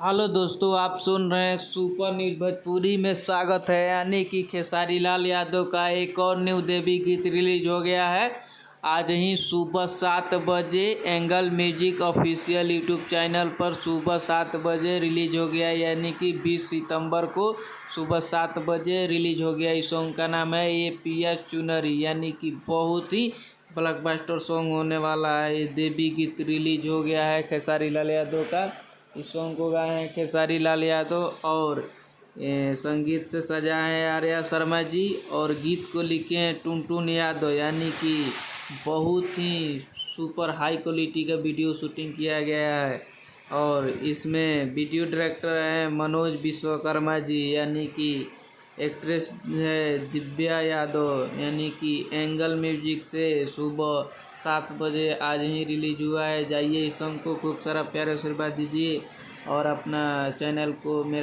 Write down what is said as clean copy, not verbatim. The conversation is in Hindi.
हेलो दोस्तों, आप सुन रहे हैं सुपर न्यूज भोजपुरी में। स्वागत है। यानी कि खेसारी लाल यादव का एक और न्यू देवी गीत रिलीज हो गया है। आज ही सुबह 7 बजे angle music official YouTube channel पर सुबह 7 बजे रिलीज हो गया। यानी कि 20 सितंबर को सुबह 7 बजे रिलीज हो गया। इस सॉन्ग का नाम है ये पिया चुनरी। यानी कि बहुत ही ब्लॉकबस्टर सॉन्ग होने वाला है। ये देवी गीत रिलीज हो गया है खेसारी लाल यादव का। इस सॉन्ग को गाए हैं खेसारी लाल यादव और संगीत से सजाए हैं आर्या शर्मा जी और गीत को लिखे हैं टुनटुन यादव। यानी कि बहुत ही सुपर हाई क्वालिटी का वीडियो शूटिंग किया गया है और इसमें वीडियो डायरेक्टर हैं मनोज विश्वकर्मा जी। यानी कि एक्ट्रेस है दिव्या यादव। यानी कि एंगल म्यूजिक से सुबह 7 बजे आज ही रिलीज हुआ है। जाइए इस सॉन्ग को खूब सारा प्यार आशीर्वाद दीजिए और अपना चैनल को मेरा